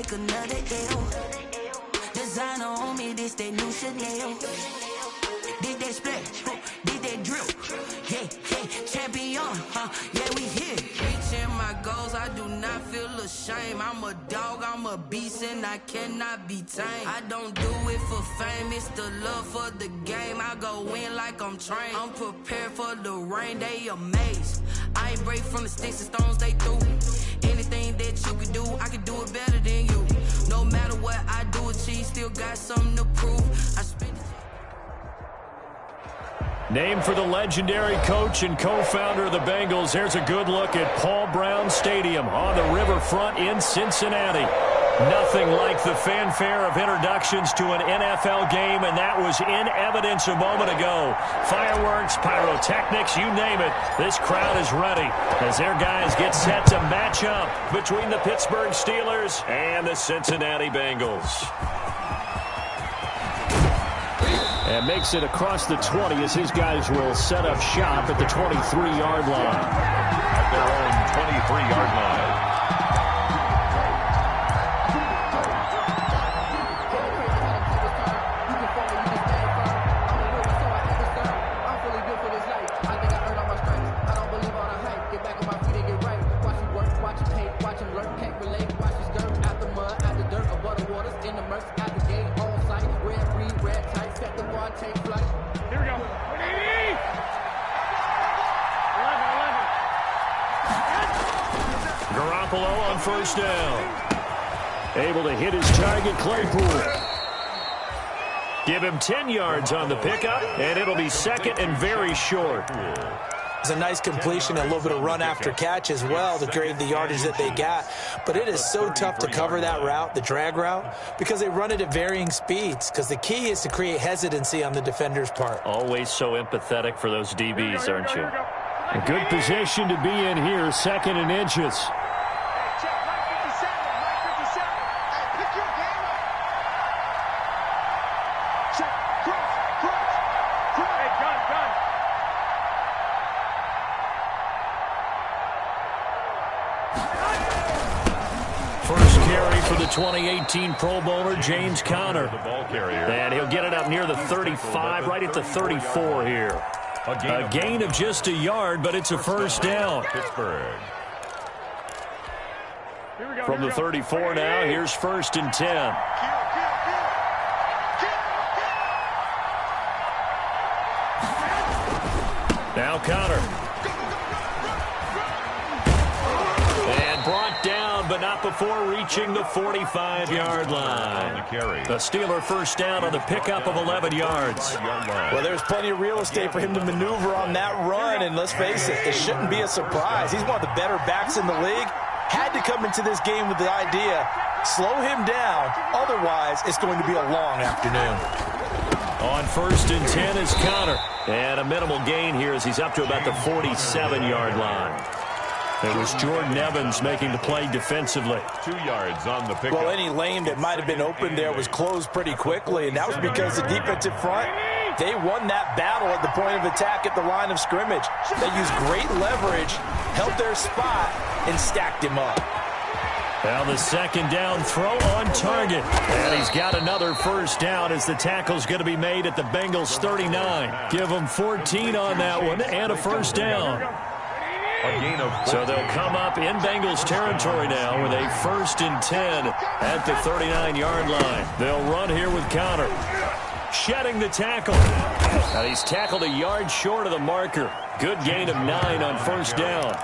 take another L. Designer on me, this that new Chanel. Did that splash, did that drip. Yeah, champion, yeah, we here. Reaching my goals, I do not feel ashamed. I'm a dog, I'm a beast, and I cannot be tamed. I don't do it for fame, it's the love for the game. I go in like I'm trained. I'm prepared for the rain, they amazed. I ain't break from the sticks and stones they threw. Anything that you can do, I can do it better than you. No matter what I do, achieve, still got something to prove. I spend Named for the legendary coach and co-founder of the Bengals, here's a good look at Paul Brown Stadium on the riverfront in Cincinnati. Nothing like the fanfare of introductions to an NFL game, and that was in evidence a moment ago. Fireworks, pyrotechnics, you name it. This crowd is ready as their guys get set to match up between the Pittsburgh Steelers and the Cincinnati Bengals. And makes it across the 20 as his guys will set up shop at the 23-yard line. At their own 23-yard line. On first down. Able to hit his target, Claypool. Give him 10 yards on the pickup, and it'll be second and very short. It's a nice completion, a little bit of run after catch as well to grade the yardage that they got. But it is so tough to cover that route, the drag route, because they run it at varying speeds. Because the key is to create hesitancy on the defender's part. Always so empathetic for those DBs, aren't you? A good position to be in here, second and inches. First carry for the 2018 Pro Bowler, James Conner. And he'll get it up near the 35, right at the 34 here. A gain of just a yard, but it's a first down. Pittsburgh. From the 34 now, here's first and 10. Now Conner. And brought down, but not before reaching the 45-yard line. The Steeler first down on the pickup of 11 yards. Well, there's plenty of real estate for him to maneuver on that run, and let's face it, it shouldn't be a surprise. He's one of the better backs in the league. Had to come into this game with the idea, slow him down, otherwise it's going to be a long afternoon. On first and 10 is Conner. And a minimal gain here as he's up to about the 47-yard line. It was Jordan Evans making the play defensively. 2 yards on the pickup. Well, any lane that might have been open there was closed pretty quickly, and that was because the defensive front, they won that battle at the point of attack at the line of scrimmage. They used great leverage, held their spot, and stacked him up. Well, the second down throw on target. And he's got another first down as the tackle's going to be made at the Bengals 39. Give them 14 on that one and a first down. So they'll come up in Bengals territory now with a first and 10 at the 39-yard line. They'll run here with Conner. Shedding the tackle. And he's tackled a yard short of the marker. Good gain of 9 on first down.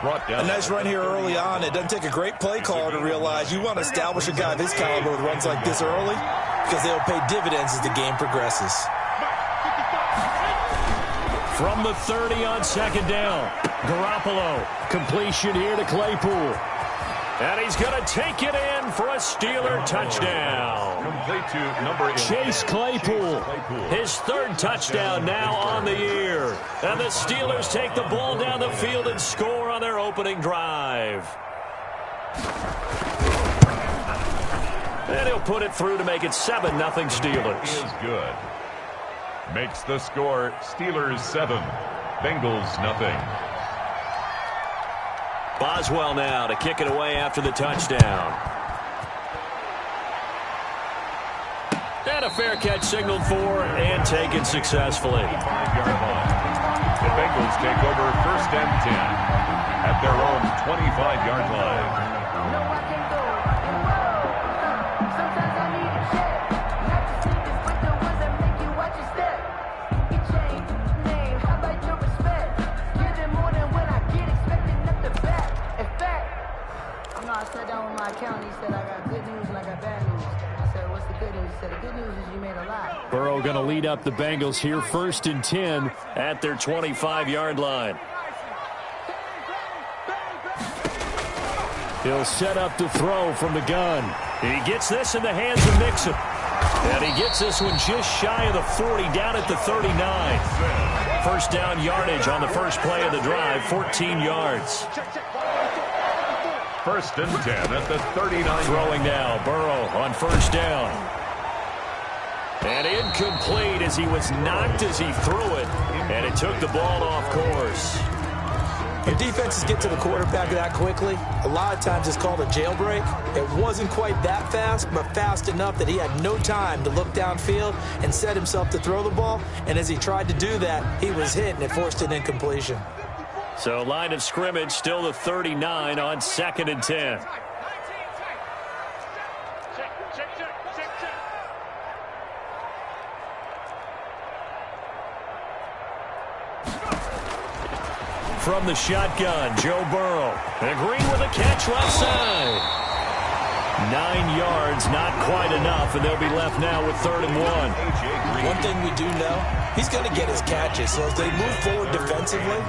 A nice run here early on. It doesn't take a great play caller to realize you want to establish a guy of his caliber with runs like this early because they'll pay dividends as the game progresses. From the 30 on second down, Garoppolo. Completion here to Claypool. And he's going to take it in for a Steeler touchdown. Complete to number 8. Chase Claypool. His third touchdown now on the year. And the Steelers take the ball down the field and score on their opening drive. And he'll put it through to make it 7-0 Steelers. He is good. Makes the score Steelers 7, Bengals nothing. Boswell now to kick it away after the touchdown. And a fair catch signaled for and taken successfully. 5-yard line. The Bengals take over 1st and 10 at their own 25-yard line. I sat down with my accountant. He said, I got good news and I got bad news. I said, what's the good news? He said, the good news is you made a lot. Burrow going to lead up the Bengals here 1st and 10 at their 25-yard line. He'll set up to throw from the gun. He gets this in the hands of Mixon. And he gets this one just shy of the 40, down at the 39. First down yardage on the first play of the drive, 14 yards. 1st and 10 at the 39. Throwing now, Burrow on 1st down. And incomplete as he was knocked as he threw it. And it took the ball off course. When defenses get to the quarterback that quickly, a lot of times it's called a jailbreak. It wasn't quite that fast, but fast enough that he had no time to look downfield and set himself to throw the ball. And as he tried to do that, he was hit, and it forced an incompletion. So line of scrimmage still the 39 on 2nd and 10. From the shotgun, Joe Burrow. And Green with a catch left side. 9 yards, not quite enough, and they'll be left now with 3rd and 1. One thing we do know, he's going to get his catches. So as they move forward defensively,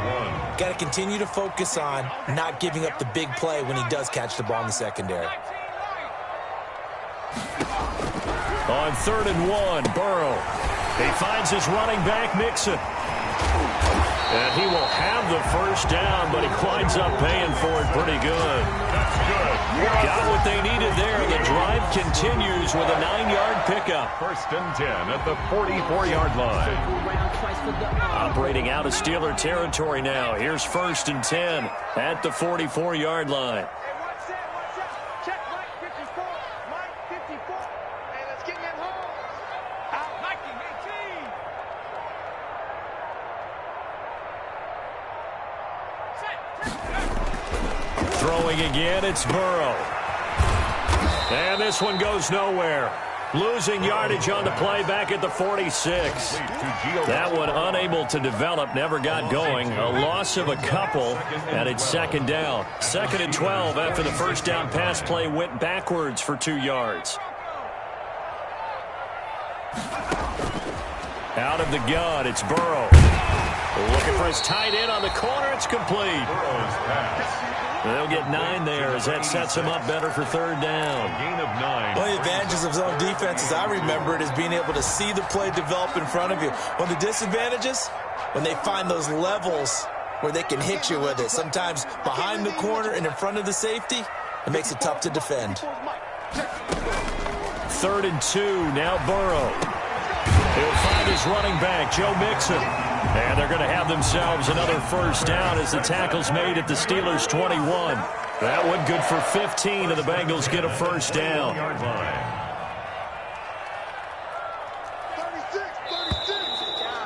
got to continue to focus on not giving up the big play when he does catch the ball in the secondary. On 3rd and 1, Burrow. He finds his running back, Mixon. And he will have the first down, but he winds up paying for it pretty good. That's good. Got what they needed there. The drive continues with a 9-yard pickup. 1st and 10 at the 44-yard line. Operating out of Steeler territory now. Here's 1st and 10 at the 44-yard line. Check Mike 54. Mike 54. Hey, let's get him home. Out Mike 18. Throwing again, it's Burrow. And this one goes nowhere. Losing yardage on the play back at the 46. That one unable to develop, never got going. A loss of a couple, and it's 2nd down. 2nd and 12 after the first down pass play went backwards for 2 yards. Out of the gun, it's Burrow. Looking for his tight end on the corner. It's complete. Burrow's pass. They'll get 9 there as that sets him up better for 3rd down. Gain of 9. One of the advantages of zone defense, as I remember it, is being able to see the play develop in front of you. One of the disadvantages, when they find those levels where they can hit you with it, sometimes behind the corner and in front of the safety, it makes it tough to defend. 3rd and 2, now Burrow. He'll find his running back, Joe Mixon. And they're going to have themselves another first down as the tackle's made at the Steelers' 21. That one good for 15, and the Bengals get a first down.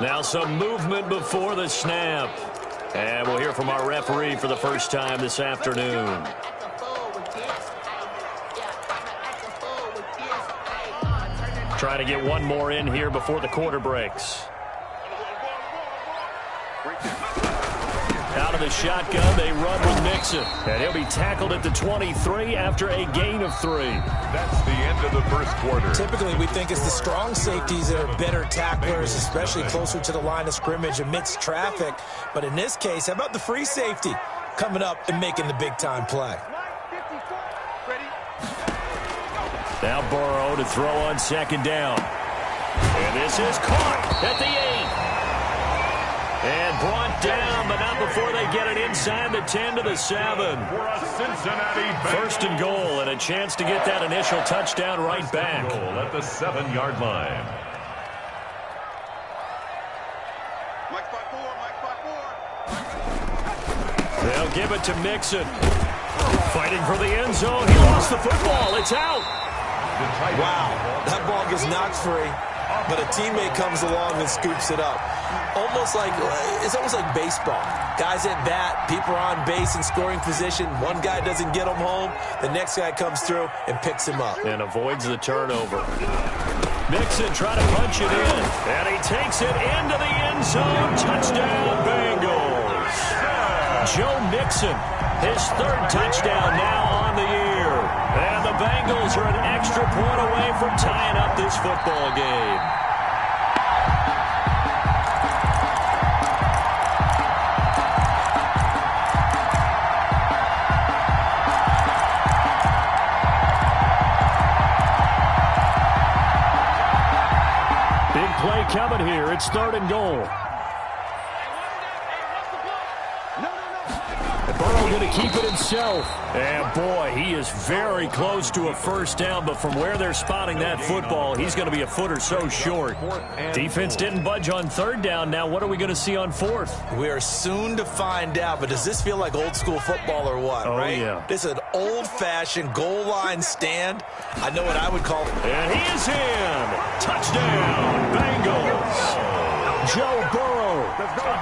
Now some movement before the snap. And we'll hear from our referee for the first time this afternoon. Trying to get one more in here before the quarter breaks. Out of the shotgun, they run with Mixon. And he'll be tackled at the 23 after a gain of 3. That's the end of the first quarter. Typically, we think it's the strong safeties that are better tacklers, especially closer to the line of scrimmage amidst traffic. But in this case, how about the free safety coming up and making the big-time play? Now Burrow to throw on 2nd down. And this is caught at the 8. And brought down, but not before they get it inside the 10 to the 7. For a Cincinnati Bengals. 1st and goal, and a chance to get that initial touchdown right back. Goal at the 7-yard line. Mike 5-4. They'll give it to Mixon. Fighting for the end zone. He lost the football. It's out. Wow, that ball gets knocked free, but a teammate comes along and scoops it up. It's almost like baseball. Guys at bat, people are on base in scoring position. One guy doesn't get him home. The next guy comes through and picks him up. And avoids the turnover. Mixon trying to punch it in. And he takes it into the end zone. Touchdown, Bengals. Joe Mixon, his third touchdown now on the year. And the Bengals are an extra point away from tying up this football game. Play coming here. It's 3rd and goal. Burrow going to keep it himself. And boy, he is very close to a first down, but from where they're spotting that football, he's going to be a foot or so short. Defense didn't budge on 3rd down. Now what are we going to see on 4th? We are soon to find out, but does this feel like old school football or what, right? Yeah. This is an old-fashioned goal line stand. I know what I would call it. And he is in. Touchdown, Bengals. Joe Burrow,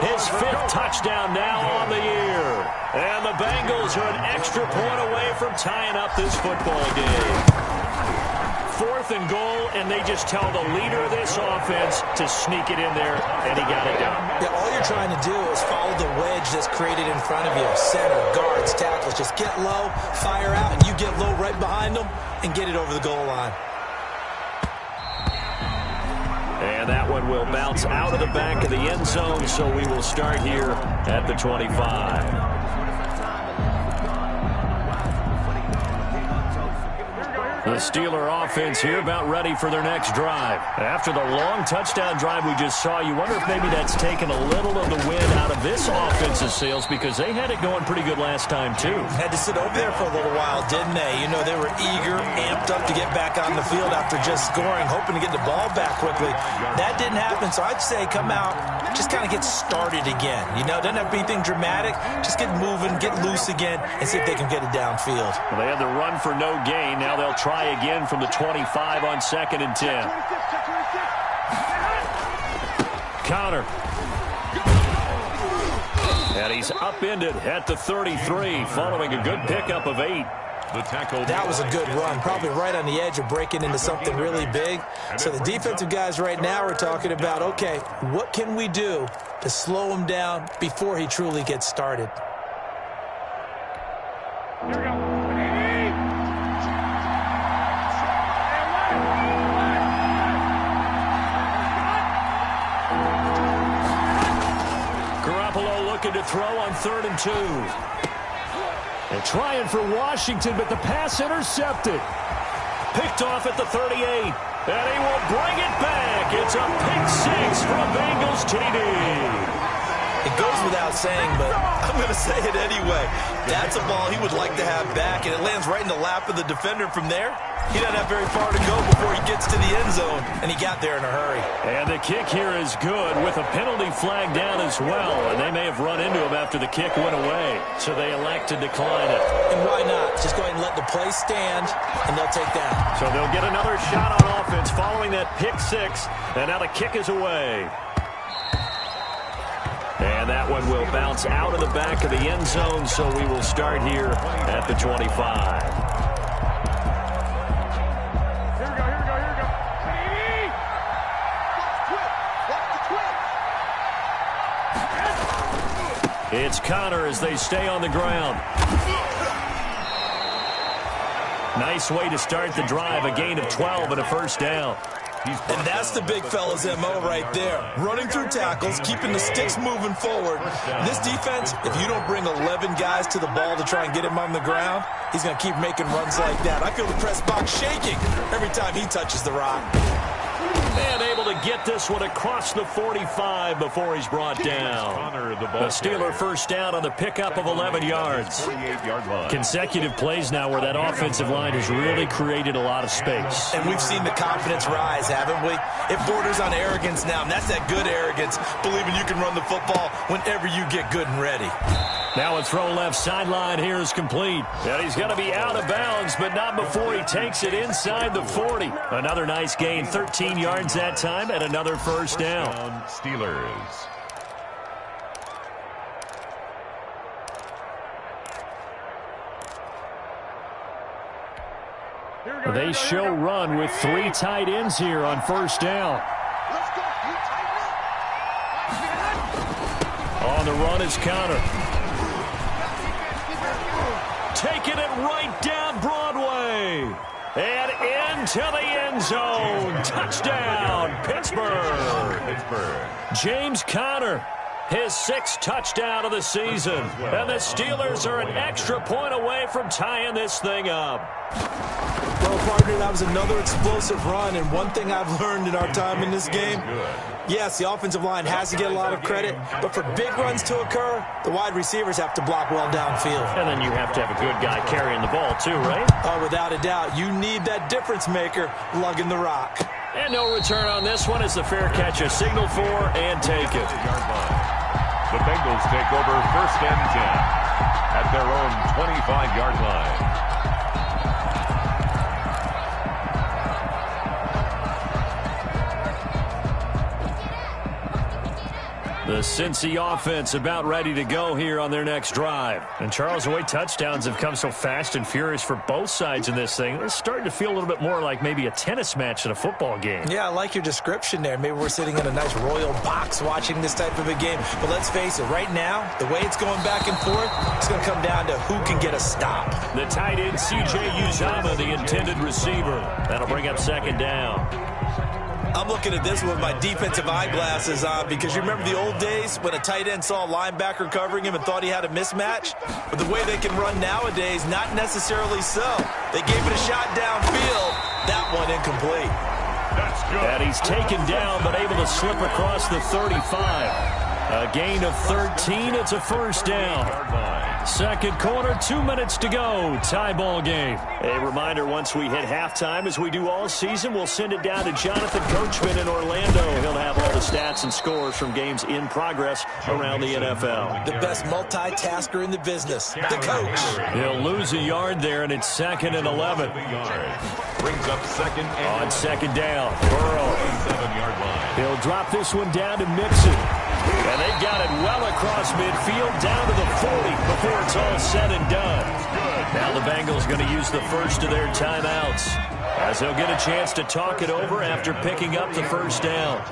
his 5th touchdown now on the year. And the Bengals are an extra point away from tying up this football game. 4th and goal, and they just tell the leader of this offense to sneak it in there, and he got it done. Yeah, all you're trying to do is follow the wedge that's created in front of you. Center, guards, tackles. Just get low, fire out, and you get low right behind them and get it over the goal line. And that one will bounce out of the back of the end zone, so we will start here at the 25. The Steeler offense here about ready for their next drive. After the long touchdown drive we just saw, you wonder if maybe that's taken a little of the wind out of this offense's sails, because they had it going pretty good last time too. Had to sit over there for a little while, didn't they? You know, they were eager, amped up to get back on the field after just scoring, hoping to get the ball back quickly. That didn't happen, so I'd say come out, just kind of get started again. You know, doesn't have to be anything dramatic. Just get moving, get loose again, and see if they can get it downfield. Well, they had the run for no gain. Now they'll try again from the 25 on 2nd and 10. Connor. And he's upended at the 33 following a good pickup of 8. That was a good run, probably right on the edge of breaking into something really big. So the defensive guys right now are talking about, okay, what can we do to slow him down before he truly gets started? Here we go. Looking to throw on 3rd and 2. And trying for Washington, but the pass intercepted. Picked off at the 38. And he will bring it back. It's a pick 6 from Bengals TD. It goes without saying, but I'm going to say it anyway. That's a ball he would like to have back, and it lands right in the lap of the defender from there. He doesn't have very far to go before he gets to the end zone, and he got there in a hurry. And the kick here is good with a penalty flag down as well, and they may have run into him after the kick went away, so they elect to decline it. And why not? Just go ahead and let the play stand, and they'll take that. So they'll get another shot on offense following that pick 6, and now the kick is away. And that one will bounce out of the back of the end zone, so we will start here at the 25. It's Connor as they stay on the ground. Nice way to start the drive, a gain of 12 and a first down. And that's the big fella's MO right there. Running through tackles, keeping the sticks moving forward. This defense, if you don't bring 11 guys to the ball to try and get him on the ground, he's going to keep making runs like that. I feel the press box shaking every time he touches the rock. And able to get this one across the 45 before he's brought down. A Steeler first down on the pickup of 11 yards. Consecutive plays now where that offensive line has really created a lot of space. And we've seen the confidence rise, haven't we? It borders on arrogance now, and that's that good arrogance, believing you can run the football whenever you get good and ready. Now a throw left sideline here is complete. And he's going to be out of bounds, but not before he takes it inside the 40. Another nice gain, 13 yards that time, and another first down. Steelers. They show run with 3 tight ends here on first down. On the run is Connor. Taking it right down Broadway. And into the end zone. Touchdown, Pittsburgh. James Conner, his 6th touchdown of the season. And the Steelers are an extra point away from tying this thing up. Well, partner, that was another explosive run, and one thing I've learned in our time in this game, yes, the offensive line has to get a lot of credit, but for big runs to occur, the wide receivers have to block well downfield. And then you have to have a good guy carrying the ball too, right? Oh, without a doubt. You need that difference maker lugging the rock. And no return on this one as the fair catch is signaled for and taken. The Bengals take over 1st and 10 at their own 25-yard line. The Cincy offense about ready to go here on their next drive. And Charles, the way touchdowns have come so fast and furious for both sides in this thing, it's starting to feel a little bit more like maybe a tennis match than a football game. Yeah, I like your description there. Maybe we're sitting in a nice royal box watching this type of a game. But let's face it, right now, the way it's going back and forth, it's going to come down to who can get a stop. The tight end, C.J. Uzomah, the intended receiver. That'll bring up 2nd down. I'm looking at this with my defensive eyeglasses on because you remember the old days when a tight end saw a linebacker covering him and thought he had a mismatch? But the way they can run nowadays, not necessarily so. They gave it a shot downfield. That one incomplete. That's good. And he's taken down but able to slip across the 35. A gain of 13. It's a first down. 2nd quarter, 2 minutes to go. Tie ball game. A reminder, once we hit halftime, as we do all season, we'll send it down to Jonathan Coachman in Orlando. He'll have all the stats and scores from games in progress around the NFL. The best multitasker in the business, the coach. He'll lose a yard there, and it's 2nd and 11. Brings up 2nd and on 2nd down, Burrow. 7-yard line. He'll drop this one down to Mixon. And they've got it well across midfield down to the 40 before it's all said and done. Now the Bengals going to use the first of their timeouts as they'll get a chance to talk it over after picking up the first down.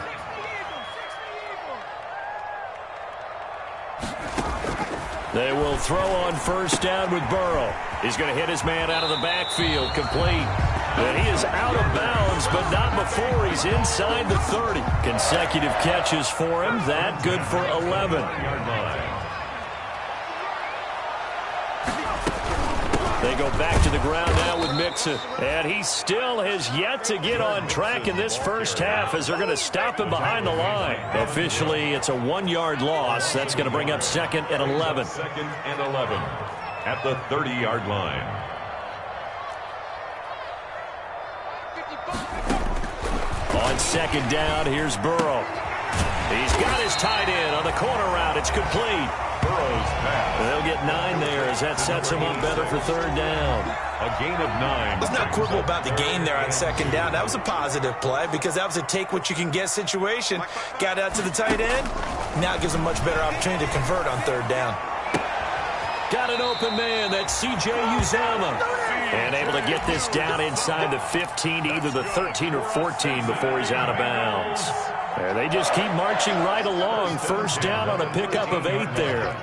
They will throw on first down with Burrow. He's going to hit his man out of the backfield, complete. And he is out of bounds, but not before he's inside the 30. Consecutive catches for him. That good for 11. They go back to the ground now with Mixon. And he still has yet to get on track in this first half as they're going to stop him behind the line. Officially, it's a 1-yard loss. That's going to bring up 2nd and 11. 2nd and 11 at the 30-yard line. On 2nd down, here's Burrow. He's got his tight end on the corner route. It's complete. Burrow's pass. They'll get 9 there as that sets him up better for 3rd down. A gain of 9. Let's not quibble about the gain there on 2nd down. That was a positive play because that was a take-what-you-can-get situation. Got out to the tight end. Now it gives him a much better opportunity to convert on 3rd down. Got an open man. That's C.J. Uzomah. And able to get this down inside the 15 to either the 13 or 14 before he's out of bounds. And they just keep marching right along. First down on a pickup of 8 there.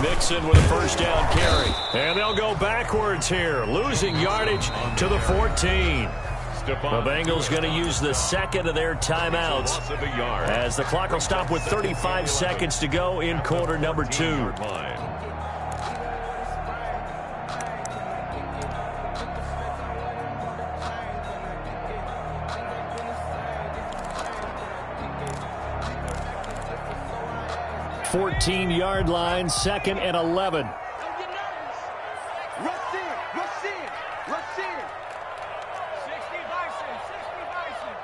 Mixon with a first down carry. And they'll go backwards here, losing yardage to the 14. The Bengals going to use the 2nd of their timeouts as the clock will stop with 35 seconds to go in quarter number 2. 14-yard line, 2nd and 11. Rush in, rush in, rush in. 60 Bison, 60 Bison.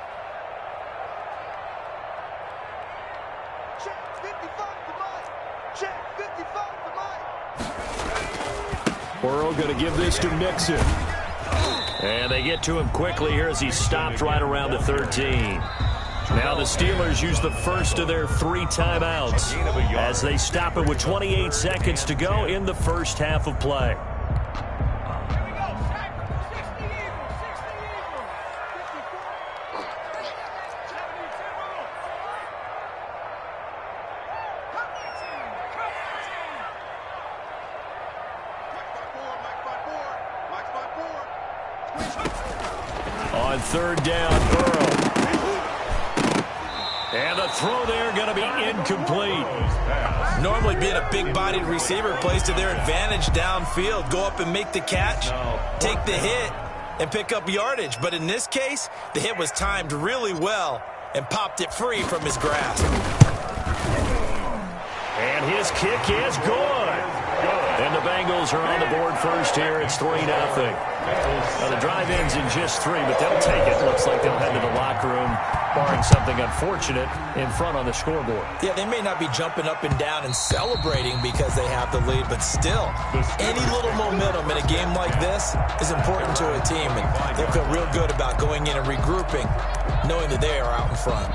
Burrow going to give this to Mixon. And they get to him quickly here as he stopped right around the 13. Now the Steelers use the first of their 3 timeouts as they stop it with 28 seconds to go in the first half of play. On third down, Burrow. And the throw there going to be incomplete. Normally being a big-bodied receiver plays to their advantage downfield. Go up and make the catch, take the hit, and pick up yardage. But in this case, the hit was timed really well and popped it free from his grasp. And his kick is good. And the Bengals are on the board first here. It's 3-0. Now the drive ends in just 3, but they'll take it. Looks like they'll head to the locker room, barring something unfortunate in front on the scoreboard. Yeah, they may not be jumping up and down and celebrating because they have the lead, but still, any little momentum in a game like this is important to a team, and they'll feel real good about going in and regrouping, knowing that they are out in front.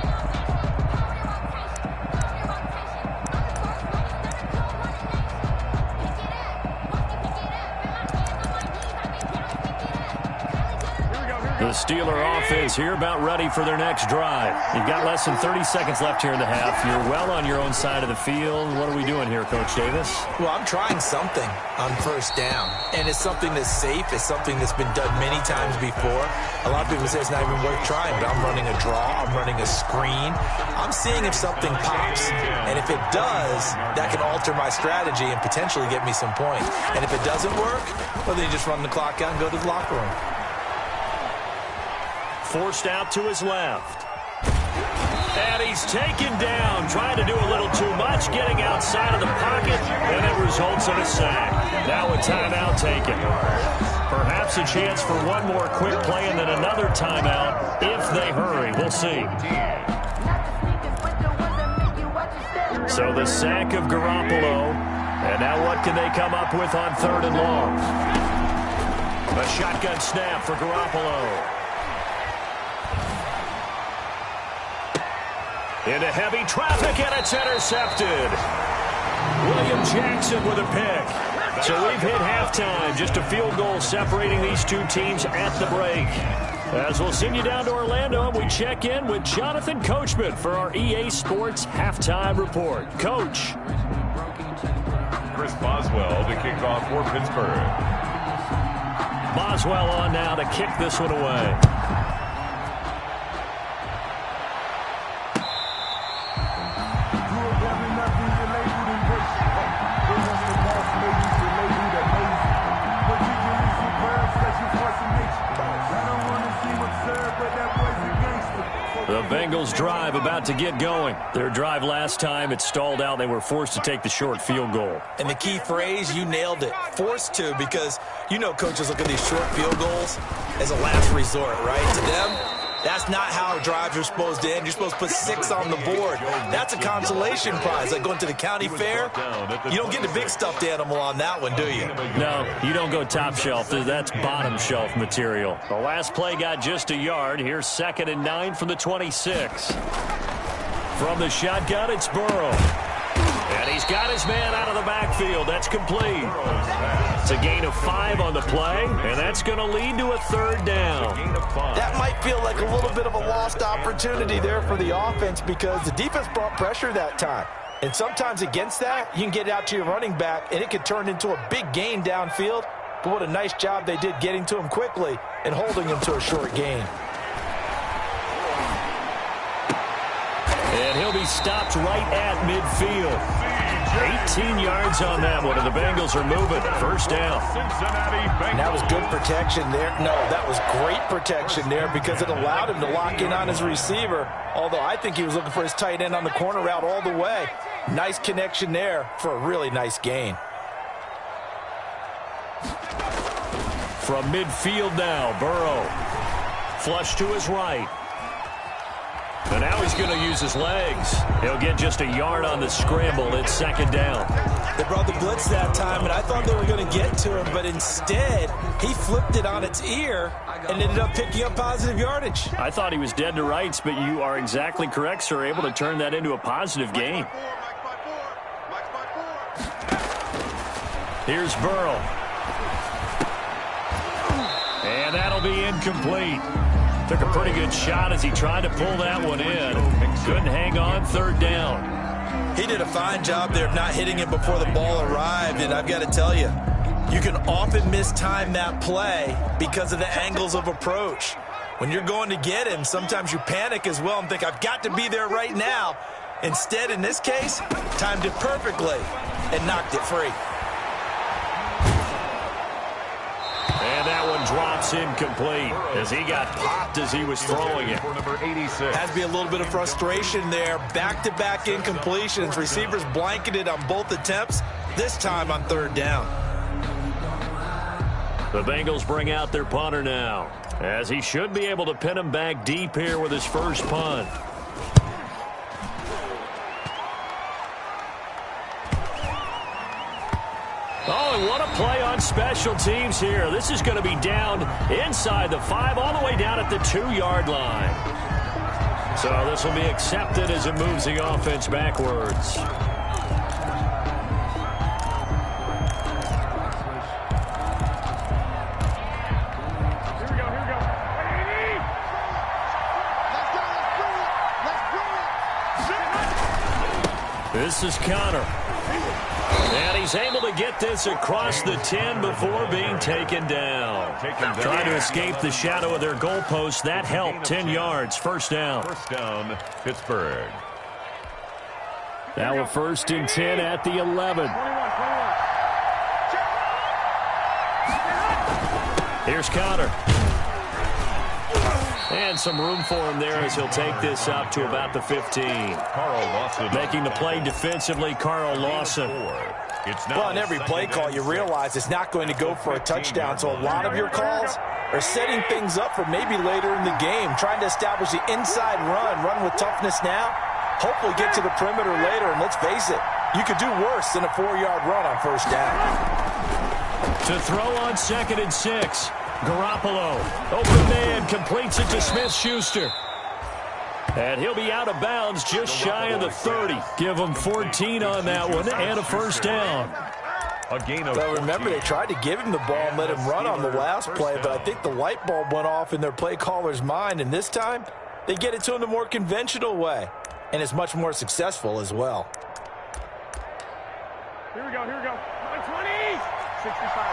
The Steeler offense here about ready for their next drive. You've got less than 30 seconds left here in the half. You're well on your own side of the field. What are we doing here, Coach Davis? Well, I'm trying something on first down, and it's something that's safe. It's something that's been done many times before. A lot of people say it's not even worth trying, but I'm running a draw. I'm running a screen. I'm seeing if something pops, and if it does, that can alter my strategy and potentially get me some points. And if it doesn't work, well, then you just run the clock out and go to the locker room. Forced out to his left. And he's taken down, trying to do a little too much, getting outside of the pocket, and it results in a sack. Now a timeout taken. Perhaps a chance for one more quick play and then another timeout if they hurry. We'll see. So the sack of Garoppolo. And now what can they come up with on 3rd and long? A shotgun snap for Garoppolo. Into heavy traffic, and it's intercepted. William Jackson with a pick. So we've hit halftime. Just a field goal separating these two teams at the break. As we'll send you down to Orlando, we check in with Jonathan Coachman for our EA Sports Halftime Report. Coach. Chris Boswell to kick off for Pittsburgh. Boswell on now to kick this one away. The Bengals drive about to get going. Their drive last time, it stalled out. They were forced to take the short field goal. And the key phrase, you nailed it. Forced to, because you know coaches look at these short field goals as a last resort, right? To them, that's not how drives are supposed to end. You're supposed to put 6 on the board. That's a consolation prize. Like going to the county fair, you don't get the big stuffed animal on that one, do you? No, you don't go top shelf. That's bottom shelf material. The last play got just a yard. Here's 2nd and 9 from the 26. From the shotgun, it's Burrow. And he's got his man out of the backfield. That's complete. It's a gain of 5 on the play, and that's going to lead to a 3rd down. That might feel like a little bit of a lost opportunity there for the offense because the defense brought pressure that time. And sometimes against that, you can get out to your running back, and it could turn into a big gain downfield. But what a nice job they did getting to him quickly and holding him to a short gain. And he'll be stopped right at midfield. 18 yards on that one, and the Bengals are moving. 1st down. And that was good protection there. No, that was great protection there because it allowed him to lock in on his receiver, although I think he was looking for his tight end on the corner route all the way. Nice connection there for a really nice gain. From midfield now, Burrow. Flush to his right. And now he's going to use his legs. He'll get just a yard on the scramble. It's 2nd down. They brought the blitz that time, and I thought they were going to get to him, but instead, he flipped it on its ear and ended up picking up positive yardage. I thought he was dead to rights, but you are exactly correct, sir. Able to turn that into a positive gain. Here's Burrow. And that'll be incomplete. Took a pretty good shot as he tried to pull that one in. Couldn't hang on, third down. He did a fine job there of not hitting it before the ball arrived, and I've got to tell you, you can often mistime that play because of the angles of approach. When you're going to get him, sometimes you panic as well and think, I've got to be there right now. Instead, in this case, timed it perfectly and knocked it free. And that one drops incomplete as he got popped as he was throwing it. Number 86. Has to be a little bit of frustration there. Back-to-back incompletions. Receivers blanketed on both attempts, this time on third down. The Bengals bring out their punter now, as he should be able to pin him back deep here with his first punt. Oh, and what a play on special teams here. This is going to be down inside the 5, all the way down at the 2-yard line. So this will be accepted as it moves the offense backwards. This is Connor. And he's able to get this across the 10 before being taken down. Trying to escape the shadow of their goalpost. That helped. 10 yards. First down. First down, Pittsburgh. Now a 1st and 10 at the 11. Here's Connor. And some room for him there as he'll take this up to about the 15. Carl Lawson. Making the play defensively, Carl Lawson. Well, on every play call, you realize it's not going to go for a touchdown. So a lot of your calls are setting things up for maybe later in the game, trying to establish the inside run with toughness now, hopefully get to the perimeter later. And let's face it, you could do worse than a 4-yard run on first down. To throw on 2nd and 6. Garoppolo, open man, completes it to Smith-Schuster. And he'll be out of bounds just shy of the 30. Give him 14 on that one and a first down. A gain of well, remember, they tried to give him the ball and let him run on the last play, but I think the light bulb went off in their play caller's mind, and this time they get it to him the more conventional way, and it's much more successful as well. Here we go. 120. 65.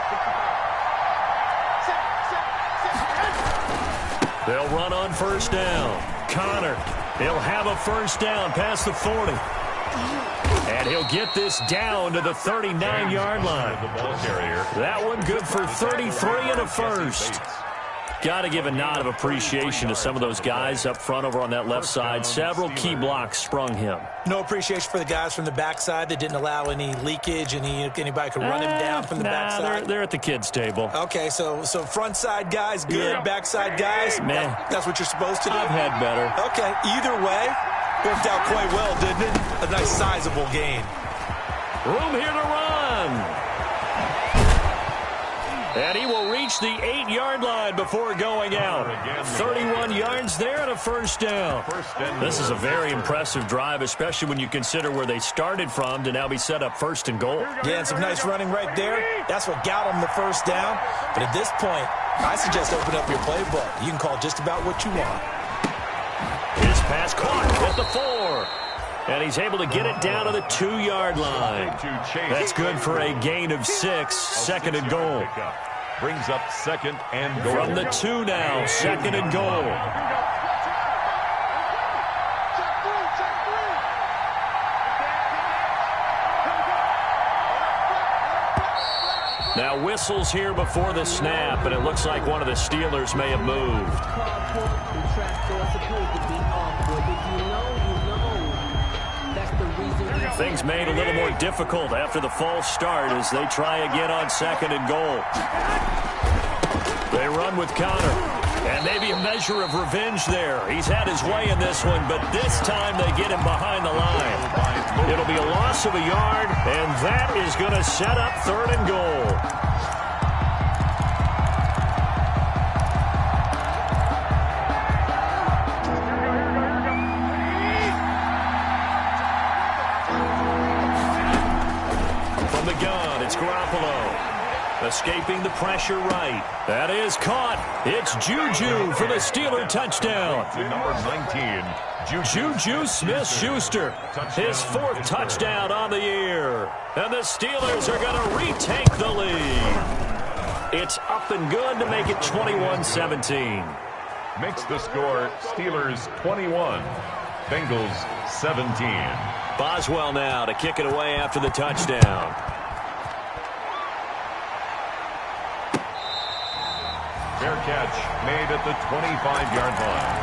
They'll run on first down. Connor, he'll have a first down past the 40. And he'll get this down to the 39-yard line. The ball carrier. That one good for 33 and a first. Got to give a nod of appreciation to some of those guys up front over on that left side. Several key blocks sprung him. No appreciation for the guys from the backside that didn't allow any leakage, and anybody could run him down from the backside. They're at the kids' table. Okay, so front side guys good, Yeah. backside guys, Man. that's what you're supposed to do. I've had better. Okay, either way, worked out quite well, didn't it? A nice sizable gain. Room here to run. And he will reach the 8-yard line before going out. 31 yards there and a first down. This is a very impressive drive, especially when you consider where they started from to now be set up 1st and goal. Yeah, and some nice running right there. That's what got them the first down. But at this point, I suggest open up your playbook. You can call just about what you want. His pass caught at the 4. And he's able to get it down to the 2-yard line. That's good for a gain of 6, 2nd and goal. Brings up 2nd and goal. From the 2 now, 2nd and goal. Now whistles here before the snap, and it looks like one of the Steelers may have moved. Things made a little more difficult after the false start as they try again on 2nd and goal. They run with Connor, and maybe a measure of revenge there. He's had his way in this one, but this time they get him behind the line. It'll be a loss of a yard, and that is going to set up 3rd and goal. From the gun, it's Garoppolo. Escaping the pressure right. That is caught. It's Juju for the Steeler touchdown. Number 19, Juju Smith-Schuster, his 4th touchdown on the year. And the Steelers are going to retake the lead. It's up and good to make it 21-17. Makes the score Steelers 21, Bengals 17. Boswell now to kick it away after the touchdown. Fair catch made at the 25-yard line.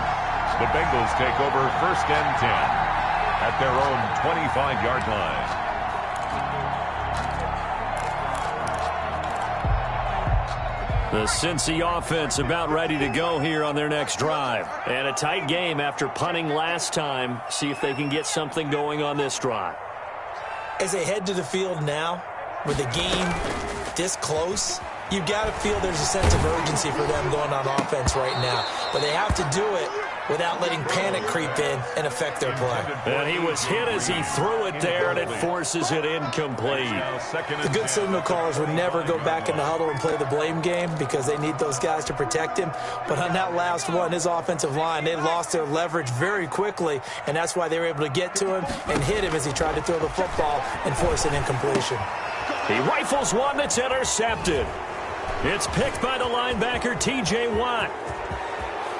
The Bengals take over 1st and 10 at their own 25-yard line. The Cincy offense about ready to go here on their next drive. And a tight game after punting last time. See if they can get something going on this drive. As they head to the field now, with the game this close, you've got to feel there's a sense of urgency for them going on offense right now. But they have to do it without letting panic creep in and affect their play. And he was hit as he threw it there, and it forces it incomplete. The good signal callers would never go back in the huddle and play the blame game because they need those guys to protect him. But on that last one, his offensive line, they lost their leverage very quickly, and that's why they were able to get to him and hit him as he tried to throw the football and force an incompletion. He rifles one that's intercepted. It's picked by the linebacker, T.J. Watt.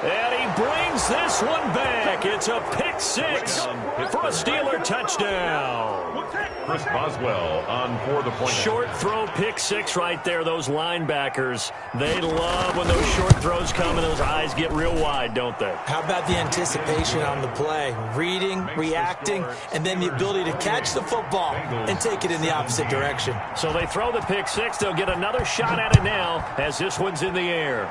And he brings this one back. It's a pick 6 for a Steeler touchdown. Chris Boswell on for the point. Short throw, pick 6 right there. Those linebackers, they love when those short throws come and those eyes get real wide, don't they? How about the anticipation on the play? Reading, reacting, and then the ability to catch the football and take it in the opposite direction. So they throw the pick 6. They'll get another shot at it now as this one's in the air.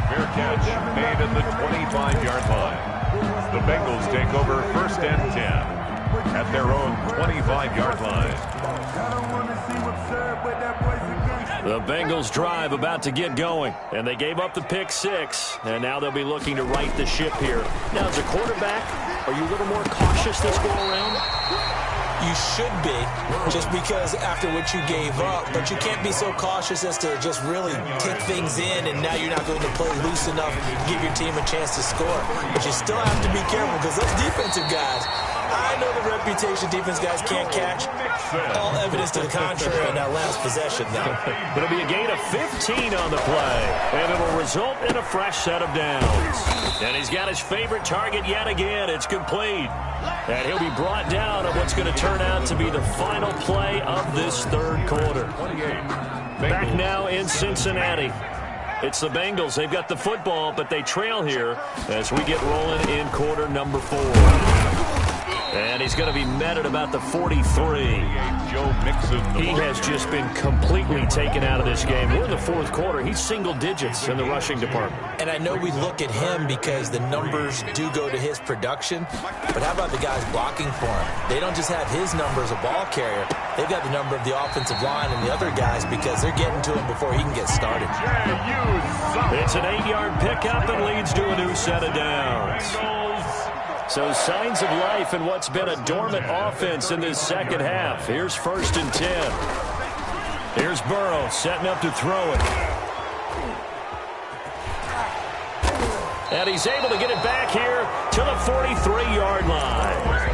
Fair catch made at the 25-yard line. The Bengals take over 1st and 10 at their own 25-yard line. The Bengals drive about to get going, and they gave up the pick 6, and now they'll be looking to right the ship here. Now, as a quarterback, are you a little more cautious this go around? You should be, just because after what you gave up, but you can't be so cautious as to just really take things in, and now you're not going to play loose enough to give your team a chance to score. But you still have to be careful because those defensive guys, I know the reputation defense guys can't catch. All evidence to the contrary on that last possession, though. It'll be a gain of 15 on the play, and it'll result in a fresh set of downs. And he's got his favorite target yet again. It's complete. And he'll be brought down on what's going to turn out to be the final play of this 3rd quarter. Back now in Cincinnati. It's the Bengals. They've got the football, but they trail here as we get rolling in quarter number 4. And he's going to be met at about the 43. He has just been completely taken out of this game. We're in the 4th quarter. He's single digits in the rushing department. And I know we look at him because the numbers do go to his production, but how about the guys blocking for him? They don't just have his number as a ball carrier. They've got the number of the offensive line and the other guys because they're getting to him before he can get started. It's an 8-yard pickup and leads to a new set of downs. So signs of life in what's been a dormant offense in this second half. Here's 1st and 10. Here's Burrow setting up to throw it. And he's able to get it back here to the 43-yard line.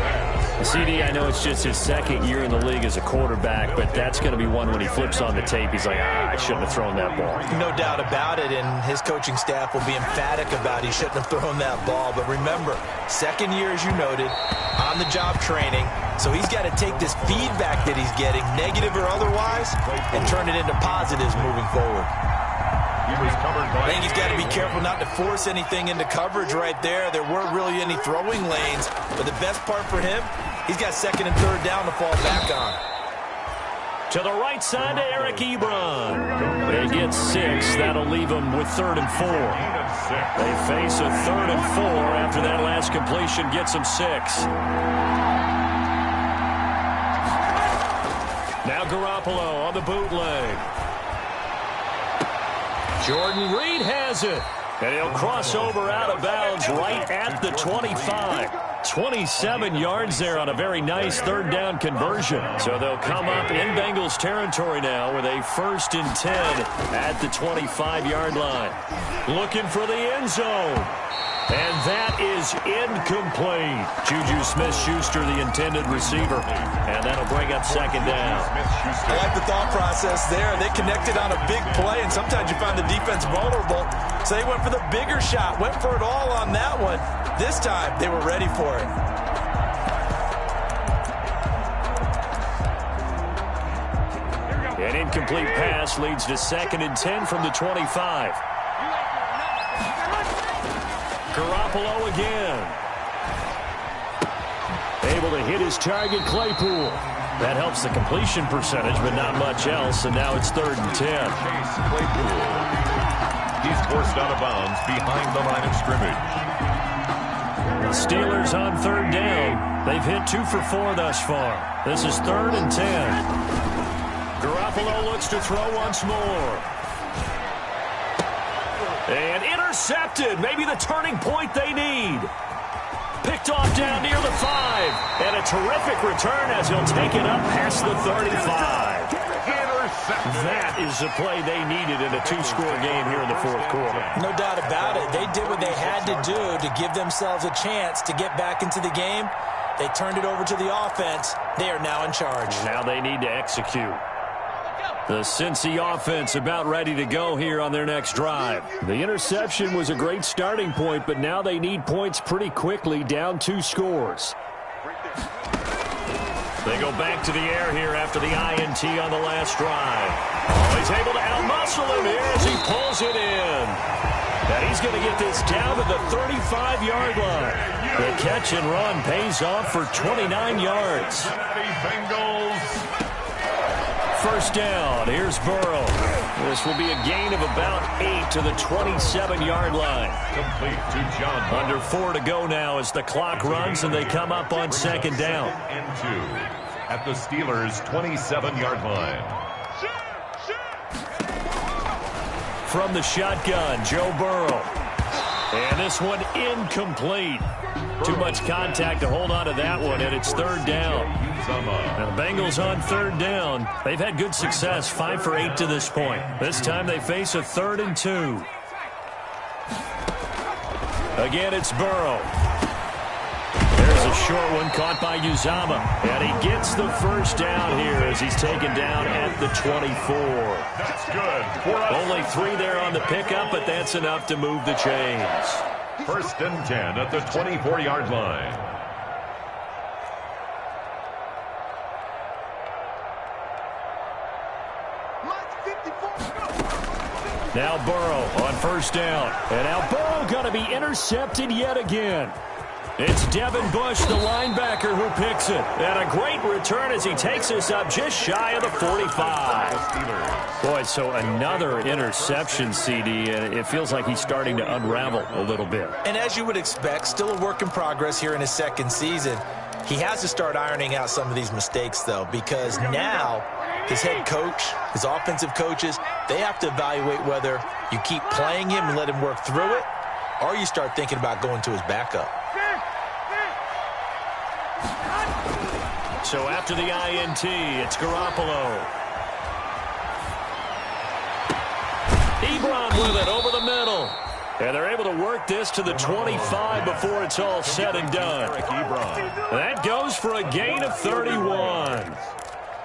CD, I know it's just his 2nd year in the league as a quarterback, but that's going to be one when he flips on the tape. He's like, I shouldn't have thrown that ball. No doubt about it, and his coaching staff will be emphatic about he shouldn't have thrown that ball. But remember, 2nd year, as you noted, on-the-job training, so he's got to take this feedback that he's getting, negative or otherwise, and turn it into positives moving forward. I think he's got to be careful not to force anything into coverage right there. There weren't really any throwing lanes, but the best part for him, he's got 2nd and 3rd down to fall back on. To the right side to Eric Ebron. They get 6. That'll leave them with 3rd and 4. They face a 3rd and 4 after that last completion gets them 6. Now Garoppolo on the bootleg. Jordan Reed has it. And he'll cross over out of bounds right at the 25. 27 yards there on a very nice 3rd down conversion. So they'll come up in Bengals territory now with a 1st and 10 at the 25-yard line. Looking for the end zone. And that is incomplete. Juju Smith-Schuster, the intended receiver. And that'll bring up 2nd down. I like the thought process there. They connected on a big play, and sometimes you find the defense vulnerable. So they went for the bigger shot, went for it all on that one. This time, they were ready for it. An incomplete pass leads to 2nd and 10 from the 25. Garoppolo again. Able to hit his target, Claypool. That helps the completion percentage, but not much else, and now it's 3rd and 10. Chase Claypool. He's forced out of bounds behind the line of scrimmage. The Steelers on 3rd down. They've hit 2 for 4 thus far. This is 3rd and 10. Garoppolo looks to throw once more. And intercepted. Maybe the turning point they need. Picked off down near the 5. And a terrific return as he'll take it up past the 35. That is the play they needed in a 2-score game here in the 4th quarter. No doubt about it. They did what they had to do to give themselves a chance to get back into the game. They turned it over to the offense. They are now in charge. Now they need to execute. The Cincy offense about ready to go here on their next drive. The interception was a great starting point, but now they need points pretty quickly, down 2 scores. They go back to the air here after the INT on the last drive. Oh, he's able to outmuscle him here as he pulls it in. And he's going to get this down to the 35-yard line. The catch and run pays off for 29 yards. Bengals. 1st down. Here's Burrow. This will be a gain of about 8 to the 27-yard line. Complete to John. Under 4 to go now as the clock runs and they come up on 2nd down. And 2 at the Steelers' 27-yard line. From the shotgun, Joe Burrow. And this one incomplete. Too much contact to hold on to that one, and it's 3rd down. Now the Bengals on 3rd down. They've had good success, 5 for 8 to this point. This time they face a 3rd and 2. Again, it's Burrow. There's a short one caught by Uzama. And he gets the 1st down here as he's taken down at the 24. That's good. Only 3 there on the pickup, but that's enough to move the chains. 1st and 10 at the 24-yard line. Now Burrow on 1st down. And now Burrow going to be intercepted yet again. It's Devin Bush, the linebacker, who picks it. And a great return as he takes us up just shy of the 45. Boy, so another interception, CD, and it feels like he's starting to unravel a little bit. And as you would expect, still a work in progress here in his 2nd season. He has to start ironing out some of these mistakes, though, because now his head coach, his offensive coaches, they have to evaluate whether you keep playing him and let him work through it, or you start thinking about going to his backup. So after the INT, it's Garoppolo. Ebron with it over the middle. And they're able to work this to the 25 before it's all said and done. That goes for a gain of 31.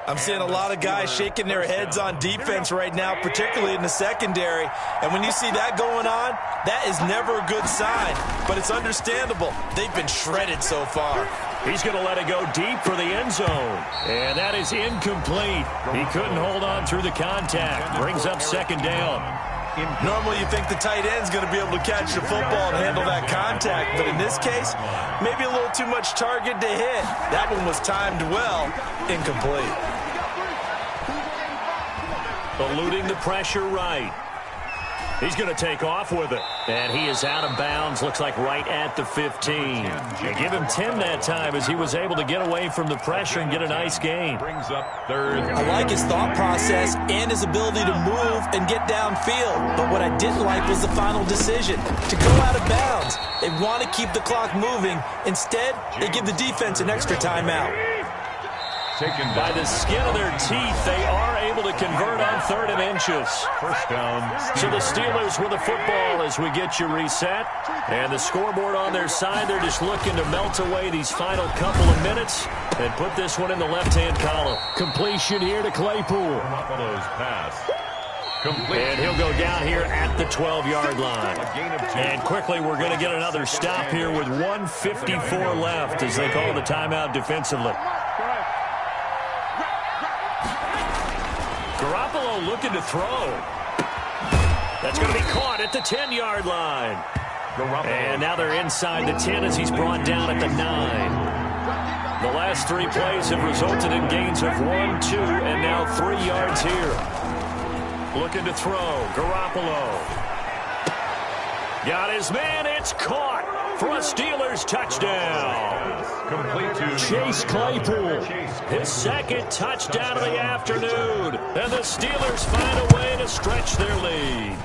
I'm seeing a lot of guys shaking their heads on defense right now, particularly in the secondary. And when you see that going on, that is never a good sign. But it's understandable. They've been shredded so far. He's going to let it go deep for the end zone. And that is incomplete. He couldn't hold on through the contact. Brings up 2nd down. Normally you think the tight end's going to be able to catch the football and handle that contact. But in this case, maybe a little too much target to hit. That one was timed well. Incomplete. Eluding the pressure right. He's going to take off with it. And he is out of bounds, looks like right at the 15. They give him 10 that time as he was able to get away from the pressure and get a nice gain. Brings up third. I like his thought process and his ability to move and get downfield. But what I didn't like was the final decision, to go out of bounds. They want to keep the clock moving. Instead, they give the defense an extra timeout. Taken by the skin of their teeth, they are able to convert on 3rd and inches. First down. So the Steelers with the football as we get you reset. And the scoreboard on their side, they're just looking to melt away these final couple of minutes and put this one in the left-hand column. Completion here to Claypool. Buffalo's pass. Complete. And he'll go down here at the 12-yard line. And quickly, we're going to get another stop here with 1:54 left as they call the timeout defensively. Garoppolo looking to throw. That's going to be caught at the 10-yard line. And now they're inside the 10 as he's brought down at the 9. The last 3 plays have resulted in gains of 1, 2, and now 3 yards here. Looking to throw. Garoppolo. Got his man. It's caught for a Steelers touchdown. Complete to Chase Claypool. His 2nd touchdown of the afternoon. And the Steelers find a way to stretch their lead.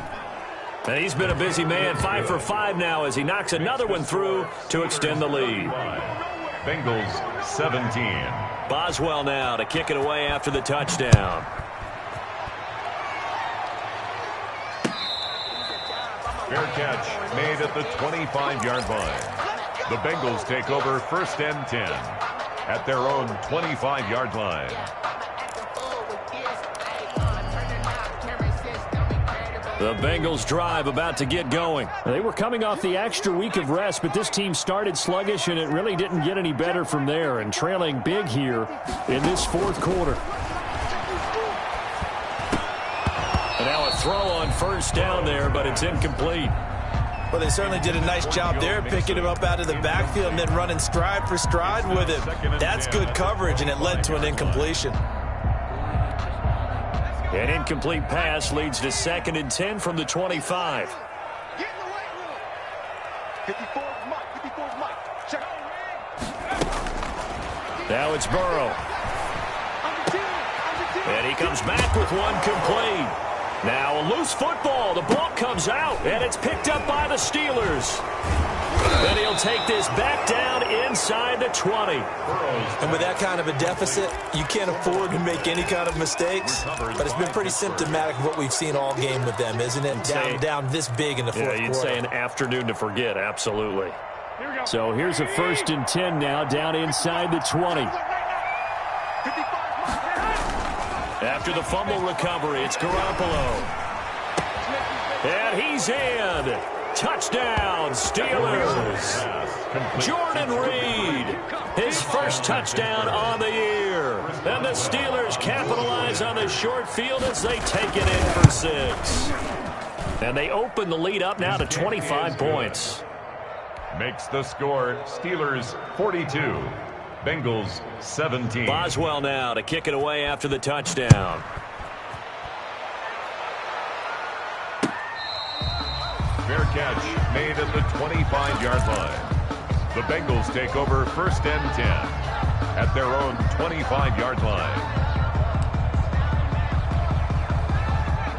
And he's been a busy man. 5 for 5 now as he knocks another one through to extend the lead. Bengals 17. Boswell now to kick it away after the touchdown. Fair catch made at the 25-yard line. The Bengals take over 1st and 10 at their own 25-yard line. The Bengals drive about to get going. They were coming off the extra week of rest, but this team started sluggish, and it really didn't get any better from there, and trailing big here in this 4th quarter. And now a throw on 1st down there, but it's incomplete. Well, they certainly did a nice job there, picking him up out of the backfield and then running stride for stride with him. That's good coverage, and it led to an incompletion. An incomplete pass leads to 2nd and 10 from the 25. Get in the weight room. 54 Mike. 54 Mike. Check. Now it's Burrow. And he comes back with one complete. Now a loose football. The ball comes out, and it's picked up by the Steelers. Then he'll take this back down inside the 20. And with that kind of a deficit, you can't afford to make any kind of mistakes. But it's been pretty symptomatic of what we've seen all game with them, isn't it? Down this big in the 4th quarter. Yeah, you'd say an afternoon to forget, absolutely. So here's a 1st and 10 now, down inside the 20. After the fumble recovery, it's Garoppolo. And he's in. Touchdown, Steelers. Jordan Reed, his 1st touchdown on the year. And the Steelers capitalize on the short field as they take it in for 6. And they open the lead up now to 25 points. Makes the score Steelers 42. Bengals 17. Boswell now to kick it away after the touchdown. Fair catch made at the 25-yard line. The Bengals take over 1st and 10 at their own 25-yard line.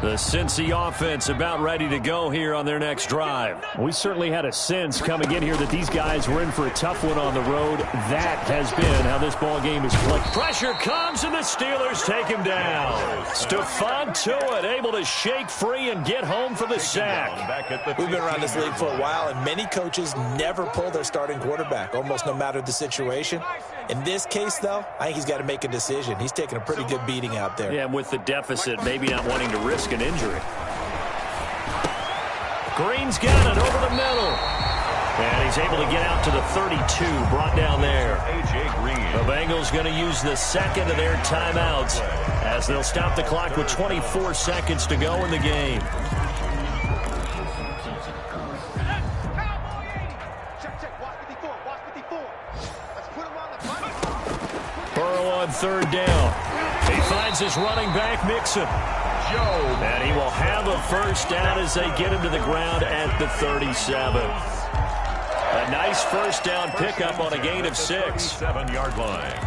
The Cincy offense about ready to go here on their next drive. We certainly had a sense coming in here that these guys were in for a tough one on the road. That has been how this ball game is played. Pressure comes, and the Steelers take him down. Stephon Tuitt able to shake free and get home for the sack. We've been around this league for a while, and many coaches never pull their starting quarterback, almost no matter the situation. In this case, though, I think he's got to make a decision. He's taking a pretty good beating out there. Yeah, and with the deficit, maybe not wanting to risk an injury. Green's got it over the middle. And he's able to get out to the 32, brought down there. A.J. Green. The Bengals going to use the 2nd of their timeouts as they'll stop the clock with 24 seconds to go in the game. Burrow on 3rd down. He finds his running back, Mixon. And he will have a first down as they get him to the ground at the 37. A nice first down pickup on a gain of 6. 7-yard line.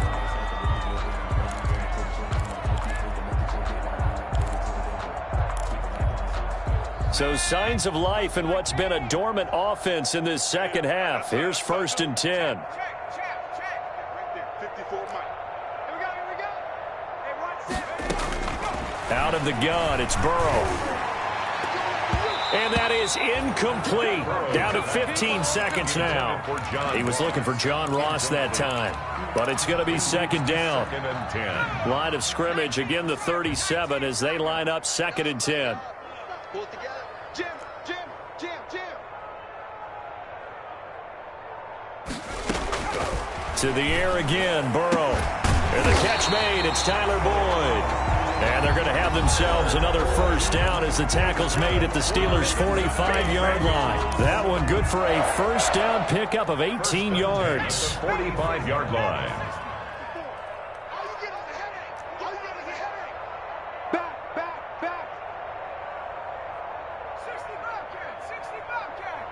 So signs of life in what's been a dormant offense in this second half. Here's 1st and 10. Out of the gun, it's Burrow. And that is incomplete. Down to 15 seconds now. He was looking for John Ross that time. But it's going to be 2nd down. 2nd and 10. Line of scrimmage, again the 37 as they line up 2nd and 10. Pull it together. Jim. To the air again, Burrow. And the catch made, it's Tyler Boyd. And they're going to have themselves another first down as the tackle's made at the Steelers' 45-yard line. That one good for a first down pickup of 18 yards. 45-yard line. Back. 60 Bobcat.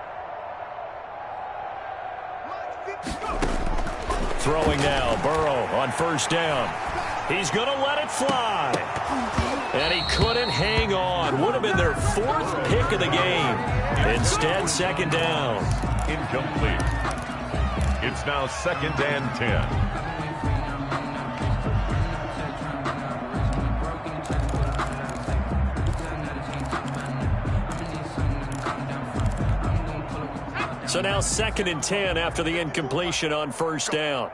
Throwing now, Burrow on first down. He's going to let it fly. And he couldn't hang on. Would have been their 4th pick of the game. Instead, 2nd down. Incomplete. It's now 2nd and 10. So now 2nd and 10 after the incompletion on first down.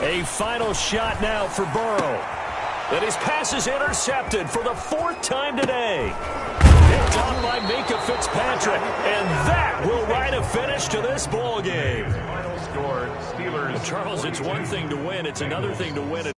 A final shot now for Burrow. And his pass is intercepted for the 4th time today. Picked off by Minka Fitzpatrick. And that will write a finish to this ball game. Final score, Steelers. Charles, it's one thing to win. It's another thing to win it.